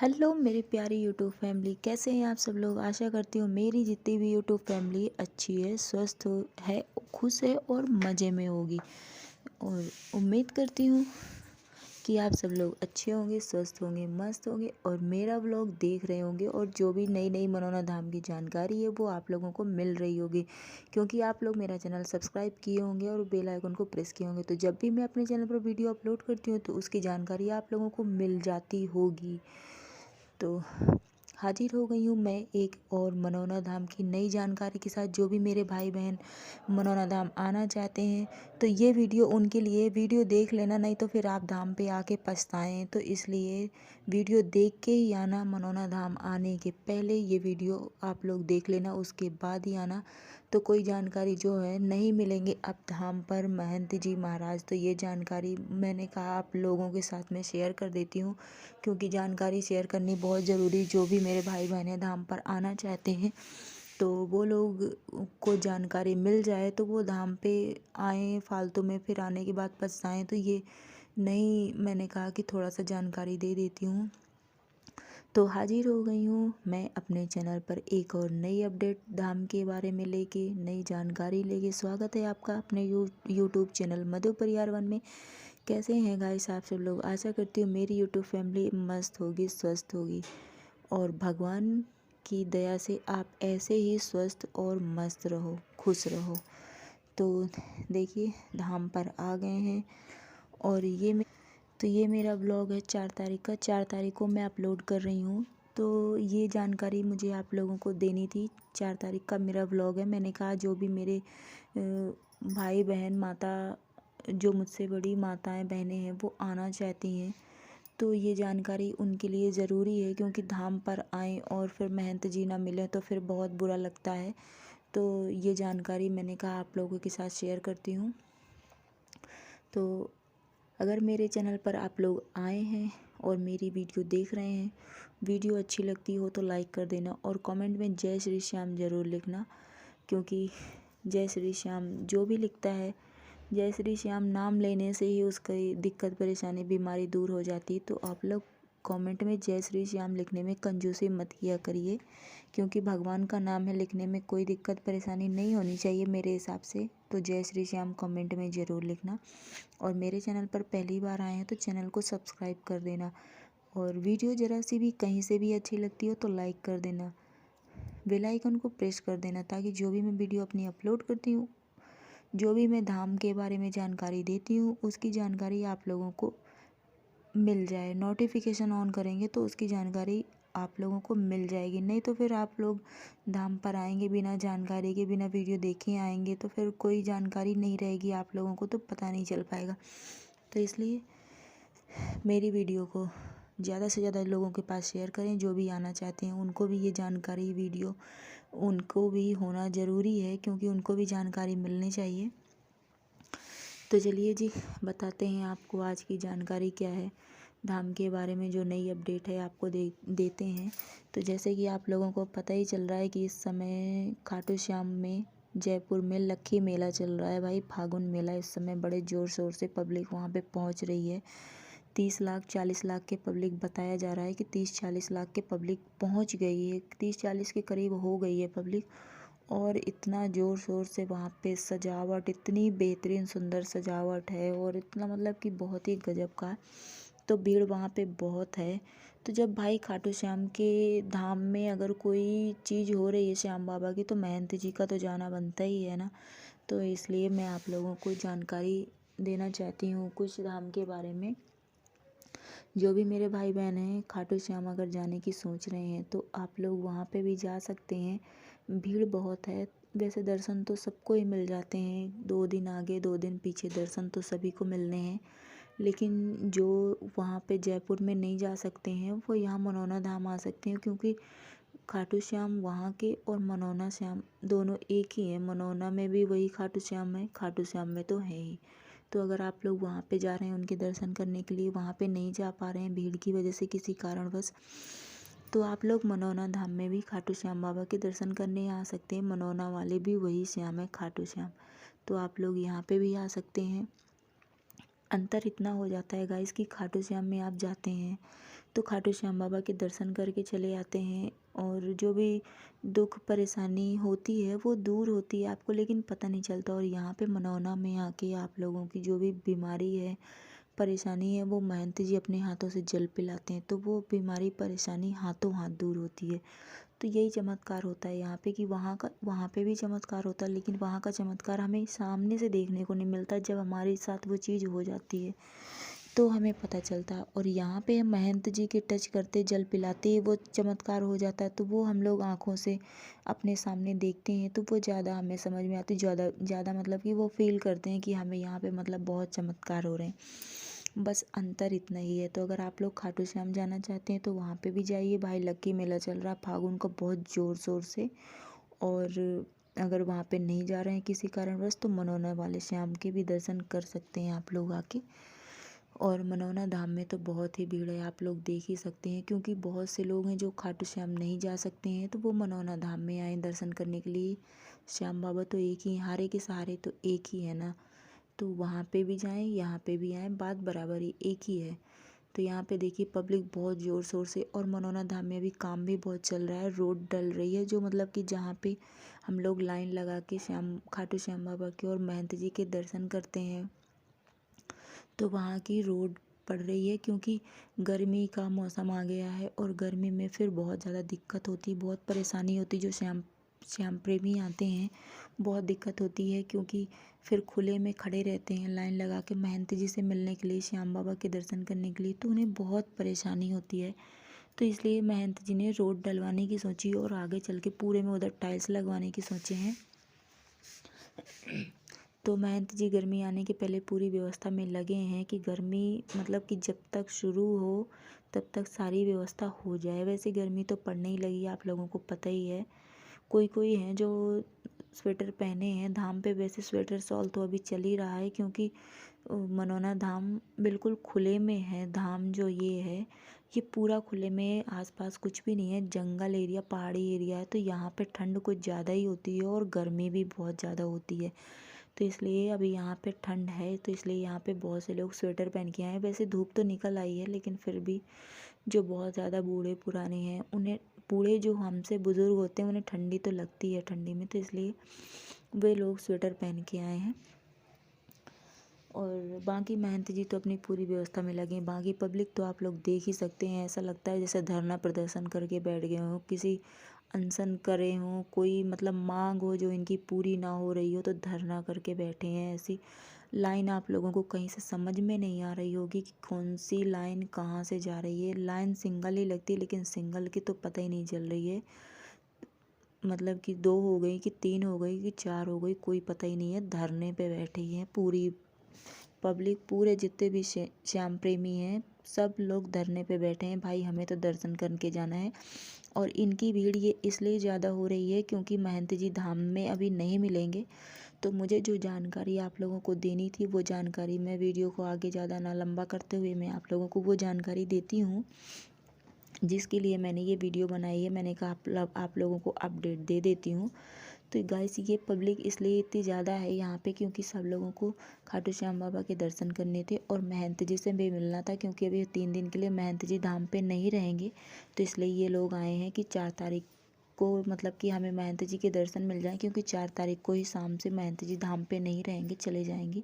Hello मेरी प्यारी YouTube family, कैसे हैं आप सब लोग। आशा करती हूँ मेरी जितनी भी यूट्यूब फैमिली अच्छी है, स्वस्थ है, खुश है और मज़े में होगी। और उम्मीद करती हूँ कि आप सब लोग अच्छे होंगे, स्वस्थ होंगे, मस्त होंगे और मेरा व्लॉग देख रहे होंगे। और जो भी नई नई मनौना धाम की जानकारी है वो आप लोगों को मिल रही होगी, क्योंकि आप लोग मेरा चैनल सब्सक्राइब किए होंगे और बेल आइकन को प्रेस किए होंगे। तो जब भी मैं अपने चैनल पर वीडियो अपलोड करती हूँ तो उसकी जानकारी आप लोगों को मिल जाती होगी। तो हाजिर हो गई हूँ मैं एक और मनौना धाम की नई जानकारी के साथ। जो भी मेरे भाई बहन मनौना धाम आना चाहते हैं तो ये वीडियो उनके लिए। वीडियो देख लेना, नहीं तो फिर आप धाम पे आके पछताएं। तो इसलिए वीडियो देख के ही आना। मनौना धाम आने के पहले ये वीडियो आप लोग देख लेना, उसके बाद ही आना। तो कोई जानकारी जो है नहीं मिलेंगे अब धाम पर महंत जी महाराज। तो ये जानकारी मैंने कहा आप लोगों के साथ में शेयर कर देती हूँ, क्योंकि जानकारी शेयर करनी बहुत ज़रूरी। जो भी मेरे भाई बहनें धाम पर आना चाहते हैं तो वो लोग को जानकारी मिल जाए तो वो धाम पे आएँ, फालतू में फिर आने के बाद पछताएँ। तो ये नहीं, मैंने कहा कि थोड़ा सा जानकारी दे देती हूँ। तो हाजिर हो गई हूँ मैं अपने चैनल पर एक और नई अपडेट धाम के बारे में लेके, नई जानकारी लेके। स्वागत है आपका अपने यूट्यूब चैनल मधु परिवार वन में। कैसे हैं गाइस आप सब लोग। आशा करती हूँ मेरी यूट्यूब फैमिली मस्त होगी, स्वस्थ होगी और भगवान की दया से आप ऐसे ही स्वस्थ और मस्त रहो, खुश रहो। तो देखिए धाम पर आ गए हैं और ये मेरा ब्लॉग है 4 तारीख का। 4 तारीख को मैं अपलोड कर रही हूँ। तो ये जानकारी मुझे आप लोगों को देनी थी। 4 तारीख का मेरा ब्लॉग है। मैंने कहा जो भी मेरे भाई बहन माता, जो मुझसे बड़ी माताएं बहनें हैं वो आना चाहती हैं तो ये जानकारी उनके लिए ज़रूरी है, क्योंकि धाम पर आएँ और फिर महंत जी ना मिलें तो फिर बहुत बुरा लगता है। तो ये जानकारी मैंने कहा आप लोगों के साथ शेयर करती हूँ। तो अगर मेरे चैनल पर आप लोग आए हैं और मेरी वीडियो देख रहे हैं, वीडियो अच्छी लगती हो तो लाइक कर देना और कमेंट में जय श्री श्याम ज़रूर लिखना, क्योंकि जय श्री श्याम जो भी लिखता है, जय श्री श्याम नाम लेने से ही उसकी दिक्कत परेशानी बीमारी दूर हो जाती है। तो आप लोग कमेंट में जय श्री श्याम लिखने में कंजूसी मत किया करिए, क्योंकि भगवान का नाम है, लिखने में कोई दिक्कत परेशानी नहीं होनी चाहिए मेरे हिसाब से। तो जय श्री श्याम कमेंट में ज़रूर लिखना। और मेरे चैनल पर पहली बार आए हैं तो चैनल को सब्सक्राइब कर देना और वीडियो ज़रा सी भी कहीं से भी अच्छी लगती हो तो लाइक कर देना, बेल आइकन को प्रेस कर देना, ताकि जो भी मैं वीडियो अपनी अपलोड करती हूँ, जो भी मैं धाम के बारे में जानकारी देती हूँ, उसकी जानकारी आप लोगों को मिल जाए। नोटिफिकेशन ऑन करेंगे तो उसकी जानकारी आप लोगों को मिल जाएगी। नहीं तो फिर आप लोग धाम पर आएंगे बिना जानकारी के, बिना वीडियो देखे आएंगे तो फिर कोई जानकारी नहीं रहेगी आप लोगों को, तो पता नहीं चल पाएगा। तो इसलिए मेरी वीडियो को ज़्यादा से ज़्यादा लोगों के पास शेयर करें। जो भी आना चाहते हैं उनको भी ये जानकारी वीडियो उनको भी होना ज़रूरी है, क्योंकि उनको भी जानकारी मिलनी चाहिए। तो चलिए जी, बताते हैं आपको आज की जानकारी क्या है धाम के बारे में। जो नई अपडेट है आपको देते हैं। तो जैसे कि आप लोगों को पता ही चल रहा है कि इस समय खाटू श्याम में, जयपुर में लक्खी मेला चल रहा है भाई, फागुन मेला। इस समय बड़े ज़ोर शोर से पब्लिक वहाँ पे पहुँच रही है। 30 लाख 40 लाख के पब्लिक बताया जा रहा है कि 30-40 लाख के पब्लिक पहुँच गई है, 30-40 के करीब हो गई है पब्लिक। और इतना ज़ोर शोर से वहाँ पे सजावट, इतनी बेहतरीन सुंदर सजावट है और इतना मतलब कि बहुत ही गजब का। तो भीड़ वहाँ पे बहुत है। तो जब भाई खाटू श्याम के धाम में अगर कोई चीज़ हो रही है श्याम बाबा की, तो महंत जी का तो जाना बनता ही है ना। तो इसलिए मैं आप लोगों को जानकारी देना चाहती हूँ कुछ धाम के बारे में। जो भी मेरे भाई बहन हैं खाटू श्याम अगर जाने की सोच रहे हैं तो आप लोग वहाँ पे भी जा सकते हैं। भीड़ बहुत है। वैसे दर्शन तो सबको ही मिल जाते हैं, 2 दिन आगे 2 दिन पीछे दर्शन तो सभी को मिलने हैं। लेकिन जो वहाँ पे जयपुर में नहीं जा सकते हैं वो यहाँ मनौना धाम आ सकते हैं, क्योंकि खाटू श्याम वहाँ के और मनौना श्याम दोनों एक ही हैं। मनौना में भी वही खाटू श्याम है, खाटू श्याम में तो है ही। तो अगर आप लोग वहाँ पे जा रहे हैं उनके दर्शन करने के लिए, वहाँ पे नहीं जा पा रहे हैं भीड़ की वजह से किसी कारणवश, तो आप लोग मनौना धाम में भी खाटू श्याम बाबा के दर्शन करने आ सकते हैं। मनौना वाले भी वही श्याम है, खाटू श्याम। तो आप लोग यहाँ पे भी आ सकते हैं। अंतर इतना हो जाता है गाइस कि खाटू श्याम में आप जाते हैं तो खाटू श्याम बाबा के दर्शन करके चले आते हैं और जो भी दुख परेशानी होती है वो दूर होती है आपको, लेकिन पता नहीं चलता। और यहाँ पे मनौना में आके आप लोगों की जो भी बीमारी है परेशानी है वो महंत जी अपने हाथों से जल पिलाते हैं, तो वो बीमारी परेशानी हाथों हाथ दूर होती है। तो यही चमत्कार होता है यहाँ पे कि वहाँ पे भी चमत्कार होता है, लेकिन वहाँ का चमत्कार हमें सामने से देखने को नहीं मिलता। जब हमारे साथ वो चीज़ हो जाती है तो हमें पता चलता है। और यहाँ पे हम महंत जी के टच करते जल पिलाते वो चमत्कार हो जाता है, तो वो हम लोग आँखों से अपने सामने देखते हैं तो वो ज़्यादा हमें समझ में आती, ज़्यादा ज़्यादा मतलब कि वो फील करते हैं कि हमें यहाँ पे मतलब बहुत चमत्कार हो रहे हैं। बस अंतर इतना ही है। तो अगर आप लोग खाटू श्याम जाना चाहते हैं तो वहाँ पे भी जाइए। भाई लक्की मेला चल रहा है फागुन का बहुत ज़ोर शोर से। और अगर वहाँ पे नहीं जा रहे हैं किसी कारणवश तो मनौना वाले श्याम के भी दर्शन कर सकते हैं आप लोग आके। और मनौना धाम में तो बहुत ही भीड़ है, आप लोग देख ही सकते हैं, क्योंकि बहुत से लोग हैं जो खाटू श्याम नहीं जा सकते हैं तो वो मनौना धाम में आए दर्शन करने के लिए। श्याम बाबा तो एक ही, हारे के सहारे तो एक ही है ना, तो वहाँ पे भी जाएं यहाँ पे भी आएँ, बात बराबर ही एक ही है। तो यहाँ पे देखिए पब्लिक बहुत ज़ोर शोर से, और मनौना धाम में अभी काम भी बहुत चल रहा है, रोड डल रही है, जो मतलब कि जहाँ पे हम लोग लाइन लगा के खाटू श्याम बाबा के और महंत जी के दर्शन करते हैं तो वहाँ की रोड पड़ रही है, क्योंकि गर्मी का मौसम आ गया है और गर्मी में फिर बहुत ज़्यादा दिक्कत होती, बहुत परेशानी होती। जो श्याम श्याम प्रेमी आते हैं बहुत दिक्कत होती है, क्योंकि फिर खुले में खड़े रहते हैं लाइन लगा के महंत जी से मिलने के लिए, श्याम बाबा के दर्शन करने के लिए, तो उन्हें बहुत परेशानी होती है। तो इसलिए महंत जी ने रोड डलवाने की सोची और आगे चल के पूरे में उधर टाइल्स लगवाने की सोचे हैं। तो महंत जी गर्मी आने के पहले पूरी व्यवस्था में लगे हैं कि गर्मी मतलब कि जब तक शुरू हो तब तक सारी व्यवस्था हो जाए। वैसे गर्मी तो पड़ने ही लगी, आप लोगों को पता ही है। कोई कोई हैं जो स्वेटर पहने हैं धाम पे, वैसे स्वेटर शॉल तो अभी चल ही रहा है, क्योंकि मनौना धाम बिल्कुल खुले में है। धाम जो ये है ये पूरा खुले में है, आसपास कुछ भी नहीं है, जंगल एरिया पहाड़ी एरिया है, तो यहाँ पे ठंड कुछ ज़्यादा ही होती है और गर्मी भी बहुत ज़्यादा होती है। तो इसलिए अभी यहाँ पे ठंड है, तो इसलिए यहाँ पे बहुत से लोग स्वेटर पहन के आए हैं। वैसे धूप तो निकल आई है, लेकिन फिर भी जो बहुत ज़्यादा बूढ़े पुराने हैं उन्हें, बूढ़े जो हमसे बुज़ुर्ग होते हैं उन्हें ठंडी तो लगती है ठंडी में, तो इसलिए वे लोग स्वेटर पहन के आए हैं। और बाकी महंत जी तो अपनी पूरी व्यवस्था में लगे हैं। बाकी पब्लिक तो आप लोग देख ही सकते हैं, ऐसा लगता है जैसे धरना प्रदर्शन करके बैठ गए हों, किसी अनशन करे हों, कोई मतलब मांग हो जो इनकी पूरी ना हो रही हो तो धरना करके बैठे हैं। ऐसी लाइन आप लोगों को कहीं से समझ में नहीं आ रही होगी कि कौन सी लाइन कहाँ से जा रही है। लाइन सिंगल ही लगती है, लेकिन सिंगल की तो पता ही नहीं चल रही है, मतलब कि 2 हो गई कि 3 हो गई कि 4 हो गई, कोई पता ही नहीं है। धरने पे बैठे हैं पूरी पब्लिक, पूरे जितने भी श्याम प्रेमी हैं सब लोग धरने पे बैठे हैं। भाई हमें तो दर्शन करके जाना है। और इनकी भीड़ ये इसलिए ज़्यादा हो रही है क्योंकि महंत जी धाम में अभी नहीं मिलेंगे। तो मुझे जो जानकारी आप लोगों को देनी थी वो जानकारी, मैं वीडियो को आगे ज़्यादा ना लंबा करते हुए मैं आप लोगों को वो जानकारी देती हूँ जिसके लिए मैंने ये वीडियो बनाई है। मैंने कहा आप लोगों को अपडेट दे देती हूँ। तो गाइस ये पब्लिक इसलिए इतनी ज़्यादा है यहाँ पे क्योंकि सब लोगों को खाटू श्याम बाबा के दर्शन करने थे और महंत जी से भी मिलना था, क्योंकि अभी 3 दिन के लिए महंत जी धाम पे नहीं रहेंगे। तो इसलिए ये लोग आए हैं कि 4 तारीख को मतलब कि हमें महंत जी के दर्शन मिल जाएं, क्योंकि 4 तारीख को ही शाम से महंत जी धाम पे नहीं रहेंगे, चले जाएंगे।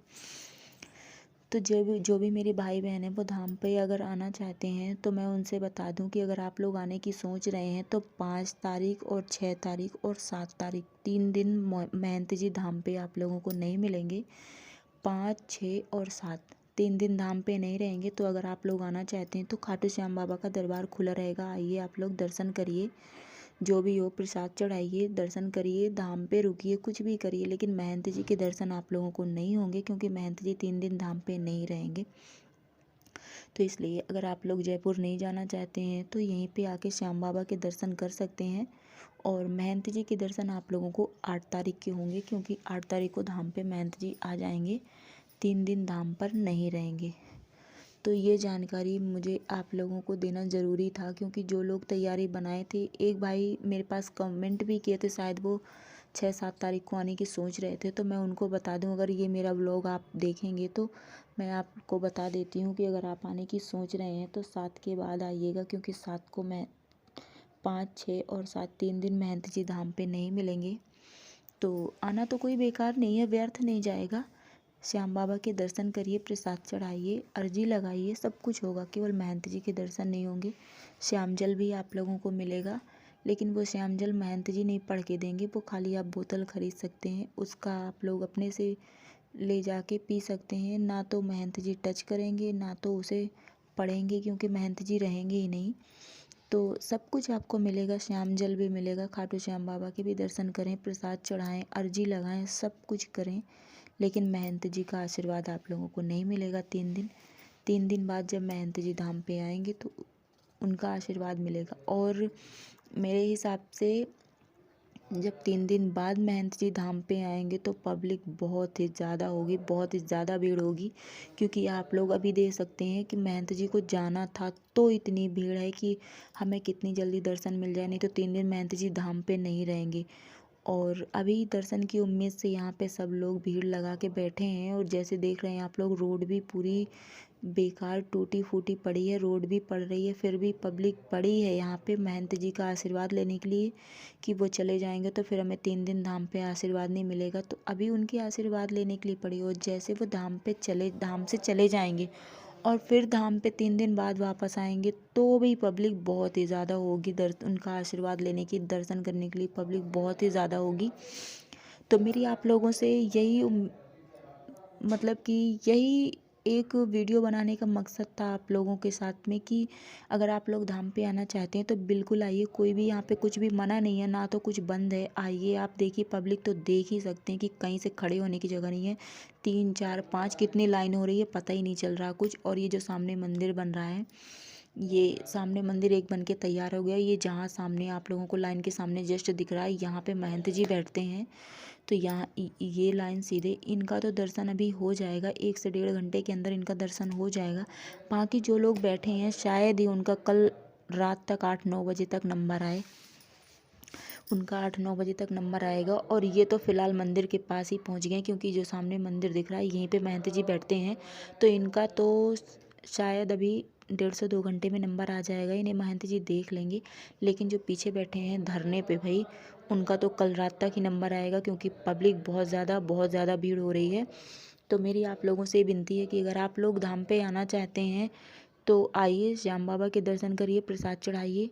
तो जो भी मेरे भाई बहन हैं वो धाम पे अगर आना चाहते हैं तो मैं उनसे बता दूं कि अगर आप लोग आने की सोच रहे हैं तो 5 तारीख और 6 तारीख और 7 तारीख 3 दिन महंत जी धाम पे आप लोगों को नहीं मिलेंगे। 5, 6 और 7 3 दिन धाम पे नहीं रहेंगे। तो अगर आप लोग आना चाहते हैं तो खाटू श्याम बाबा का दरबार खुला रहेगा, आइए आप लोग दर्शन करिए, जो भी हो प्रसाद चढ़ाइए, दर्शन करिए, धाम पे रुकिए, कुछ भी करिए, लेकिन महंत जी के दर्शन आप लोगों को नहीं होंगे क्योंकि महंत जी 3 दिन धाम पे नहीं रहेंगे। तो इसलिए अगर आप लोग जयपुर नहीं जाना चाहते हैं तो यहीं पे आके श्याम बाबा के दर्शन कर सकते हैं। और महंत जी के दर्शन आप लोगों को 8 तारीख के होंगे, क्योंकि 8 तारीख को धाम पे महंत जी आ जाएंगे, 3 दिन धाम पर नहीं रहेंगे। तो ये जानकारी मुझे आप लोगों को देना ज़रूरी था, क्योंकि जो लोग तैयारी बनाए थे, एक भाई मेरे पास कमेंट भी किए थे, शायद वो 6-7 तारीख को आने की सोच रहे थे, तो मैं उनको बता दूं अगर ये मेरा व्लॉग आप देखेंगे तो मैं आपको बता देती हूँ कि अगर आप आने की सोच रहे हैं तो 7 के बाद आइएगा, क्योंकि 7 को मैं 5, 6 और 7 3 दिन महंत जी धाम पे नहीं मिलेंगे। तो आना तो कोई बेकार नहीं है, व्यर्थ नहीं जाएगा। श्याम बाबा के दर्शन करिए, प्रसाद चढ़ाइए, अर्जी लगाइए, सब कुछ होगा। केवल महंत जी के दर्शन नहीं होंगे। श्याम जल भी आप लोगों को मिलेगा, लेकिन वो श्याम जल महंत जी नहीं पढ़ के देंगे, वो खाली आप बोतल खरीद सकते हैं। उसका आप लोग अपने से ले जाके पी सकते हैं। ना तो महंत जी टच करेंगे, ना तो उसे पढ़ेंगे, क्योंकि महंत जी रहेंगे ही नहीं। तो सब कुछ आपको मिलेगा। श्याम जल भी मिलेगा। खाटू श्याम बाबा के भी दर्शन करें, प्रसाद चढ़ाएं, अर्जी लगाएं, सब कुछ करें, लेकिन महंत जी का आशीर्वाद आप लोगों को नहीं मिलेगा 3 दिन। 3 दिन बाद जब महंत जी धाम पे आएंगे तो उनका आशीर्वाद मिलेगा। और मेरे हिसाब से जब 3 दिन बाद महंत जी धाम पे आएंगे तो पब्लिक बहुत ही ज़्यादा होगी, बहुत ही ज़्यादा भीड़ होगी, क्योंकि आप लोग अभी देख सकते हैं कि महंत जी को जाना था तो इतनी भीड़ है कि हमें कितनी जल्दी दर्शन मिल जाए, नहीं तो 3 दिन महंत जी धाम पे नहीं रहेंगे। और अभी दर्शन की उम्मीद से यहाँ पे सब लोग भीड़ लगा के बैठे हैं। और जैसे देख रहे हैं आप लोग, रोड भी पूरी बेकार टूटी फूटी पड़ी है, रोड भी पड़ रही है, फिर भी पब्लिक पड़ी है यहाँ पे महंत जी का आशीर्वाद लेने के लिए कि वो चले जाएंगे तो फिर हमें 3 दिन धाम पे आशीर्वाद नहीं मिलेगा। तो अभी उनके आशीर्वाद लेने के लिए पड़ी। और जैसे वो धाम से चले जाएंगे और फिर धाम पे 3 दिन बाद वापस आएंगे तो भी पब्लिक बहुत ही ज़्यादा होगी। उनका आशीर्वाद लेने की, दर्शन करने के लिए पब्लिक बहुत ही ज़्यादा होगी। तो मेरी आप लोगों से यही मतलब कि यही एक वीडियो बनाने का मकसद था आप लोगों के साथ में कि अगर आप लोग धाम पे आना चाहते हैं तो बिल्कुल आइए। कोई भी यहाँ पे कुछ भी मना नहीं है, ना तो कुछ बंद है। आइए, आप देखिए, पब्लिक तो देख ही सकते हैं कि कहीं से खड़े होने की जगह नहीं है। 3, 4, 5 कितनी लाइन हो रही है पता ही नहीं चल रहा कुछ। और ये जो सामने मंदिर बन रहा है, ये सामने मंदिर एक बन के तैयार हो गया। ये जहाँ सामने आप लोगों को लाइन के सामने जस्ट दिख रहा है, यहाँ पे महंत जी बैठते हैं। तो यहाँ ये लाइन सीधे, इनका तो दर्शन अभी हो जाएगा, 1 से 1.5 घंटे के अंदर इनका दर्शन हो जाएगा। बाकी जो लोग बैठे हैं शायद ही उनका कल रात तक 8-9 बजे तक नंबर आए। उनका 8-9 बजे तक नंबर आएगा। और ये तो फ़िलहाल मंदिर के पास ही पहुँच गए, क्योंकि जो सामने मंदिर दिख रहा है यहीं पे महंत जी बैठते हैं। तो इनका तो शायद अभी 1.5 से 2 घंटे में नंबर आ जाएगा, इन्हें महंत जी देख लेंगे। लेकिन जो पीछे बैठे हैं धरने पे भाई, उनका तो कल रात तक ही नंबर आएगा, क्योंकि पब्लिक बहुत ज़्यादा भीड़ हो रही है। तो मेरी आप लोगों से विनती है कि अगर आप लोग धाम पे आना चाहते हैं तो आइए, श्याम बाबा के दर्शन करिए, प्रसाद चढ़ाइए।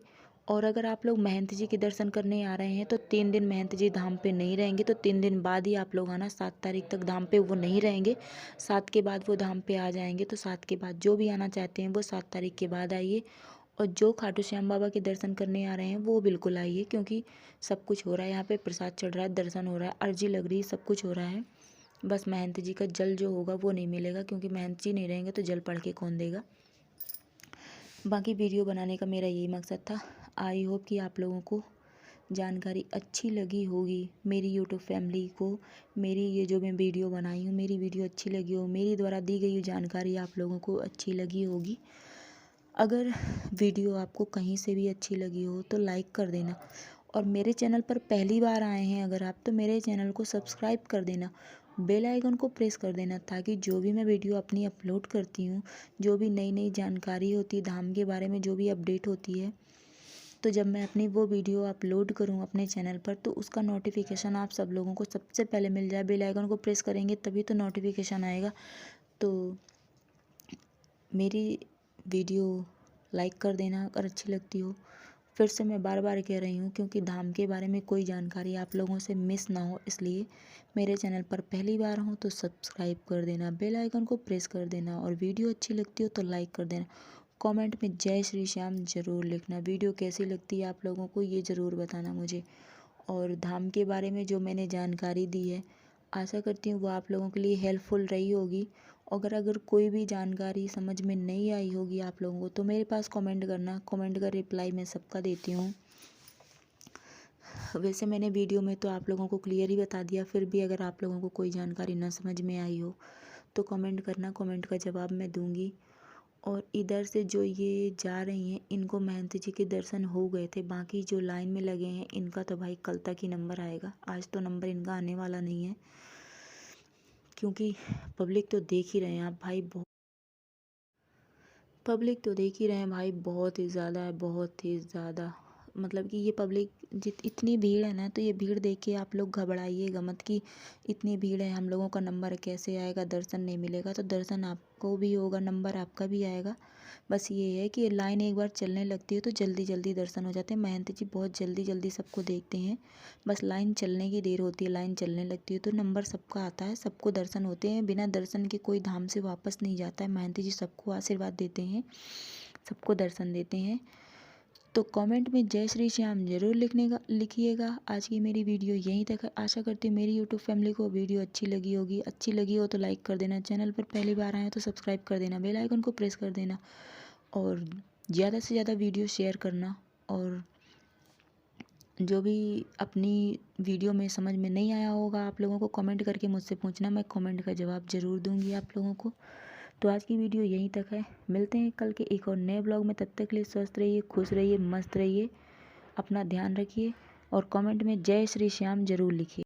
और अगर आप लोग महंत जी के दर्शन करने आ रहे हैं तो 3 दिन महंत जी धाम पे नहीं रहेंगे, तो 3 दिन बाद ही आप लोग आना। 7 तारीख तक धाम पे वो नहीं रहेंगे, 7 के बाद वो धाम पे आ जाएंगे। तो 7 के बाद जो भी आना चाहते हैं वो 7 तारीख के बाद आइए। और जो खाटू श्याम बाबा के दर्शन करने आ रहे हैं वो बिल्कुल आइए, क्योंकि सब कुछ हो रहा है यहाँ पे, प्रसाद चढ़ रहा है, दर्शन हो रहा है, अर्जी लग रही है, सब कुछ हो रहा है। बस महंत जी का जल जो होगा वो नहीं मिलेगा, क्योंकि महंत जी नहीं रहेंगे तो जल पढ़ के कौन देगा। बाकी वीडियो बनाने का मेरा यही मकसद था। आई होप कि आप लोगों को जानकारी अच्छी लगी होगी। मेरी यूट्यूब फैमिली को मेरी ये जो मैं वीडियो बनाई हूँ, मेरी वीडियो अच्छी लगी हो, मेरी द्वारा दी गई जानकारी आप लोगों को अच्छी लगी होगी। अगर वीडियो आपको कहीं से भी अच्छी लगी हो तो लाइक कर देना। और मेरे चैनल पर पहली बार आए हैं अगर आप, तो मेरे चैनल को सब्सक्राइब कर देना, बेल आइकन को प्रेस कर देना, ताकि जो भी मैं वीडियो अपनी अपलोड करती हूँ, जो भी नई नई जानकारी होती है धाम के बारे में, जो भी अपडेट होती है, तो जब मैं अपनी वो वीडियो अपलोड करूँ अपने चैनल पर तो उसका नोटिफिकेशन आप सब लोगों को सबसे पहले मिल जाए। बेल आइकन को प्रेस करेंगे तभी तो नोटिफिकेशन आएगा। तो मेरी वीडियो लाइक कर देना अगर अच्छी लगती हो। फिर से मैं बार बार कह रही हूँ, क्योंकि धाम के बारे में कोई जानकारी आप लोगों से मिस ना हो, इसलिए मेरे चैनल पर पहली बार हो तो सब्सक्राइब कर देना, बेल आइकन को प्रेस कर देना, और वीडियो अच्छी लगती हो तो लाइक कर देना। कमेंट में जय श्री श्याम ज़रूर लिखना। वीडियो कैसी लगती है आप लोगों को ये ज़रूर बताना मुझे। और धाम के बारे में जो मैंने जानकारी दी है, आशा करती हूँ वो आप लोगों के लिए हेल्पफुल रही होगी। अगर कोई भी जानकारी समझ में नहीं आई होगी आप लोगों को तो मेरे पास कमेंट करना, कमेंट का रिप्लाई मैं सबका देती हूँ। वैसे मैंने वीडियो में तो आप लोगों को क्लियर ही बता दिया, फिर भी अगर आप लोगों को कोई जानकारी ना समझ में आई हो तो कमेंट करना, कमेंट का जवाब मैं दूँगी। और इधर से जो ये जा रही हैं इनको महंत जी के दर्शन हो गए थे, बाकी जो लाइन में लगे हैं इनका तो भाई कल तक ही नंबर आएगा, आज तो नंबर इनका आने वाला नहीं है। क्योंकि पब्लिक तो देख ही रहे हैं आप भाई, पब्लिक तो देख ही रहे हैं भाई, बहुत ही ज़्यादा है, बहुत ही ज़्यादा। मतलब कि ये पब्लिक इतनी भीड़ है ना, तो ये भीड़ देख के आप लोग घबराइएगा मत कि इतनी भीड़ है, हम लोगों का नंबर कैसे आएगा, दर्शन नहीं मिलेगा। तो दर्शन आपको भी होगा, नंबर आपका भी आएगा। बस ये है कि लाइन एक बार चलने लगती है तो जल्दी जल्दी दर्शन हो जाते हैं। महंत जी बहुत जल्दी जल्दी सबको देखते हैं, बस लाइन चलने की देर होती है। लाइन चलने लगती है तो नंबर सबका आता है, सबको दर्शन होते हैं। बिना दर्शन के कोई धाम से वापस नहीं जाता है। महंत जी सबको आशीर्वाद देते हैं, सबको दर्शन देते हैं। तो कमेंट में जय श्री श्याम जरूर लिखिएगा। आज की मेरी वीडियो यहीं तक है। आशा करती हूँ मेरी यूट्यूब फैमिली को वीडियो अच्छी लगी होगी। अच्छी लगी हो तो लाइक कर देना, चैनल पर पहली बार आए हो तो सब्सक्राइब कर देना, बेल आइकन को प्रेस कर देना और ज़्यादा से ज़्यादा वीडियो शेयर करना। और जो भी अपनी वीडियो में समझ में नहीं आया होगा आप लोगों को कमेंट करके मुझसे पूछना, मैं कमेंट का जवाब ज़रूर दूंगी आप लोगों को। तो आज की वीडियो यहीं तक है, मिलते हैं कल के एक और नए ब्लॉग में। तब तक के लिए स्वस्थ रहिए, खुश रहिए, मस्त रहिए, अपना ध्यान रखिए और कमेंट में जय श्री श्याम जरूर लिखिए।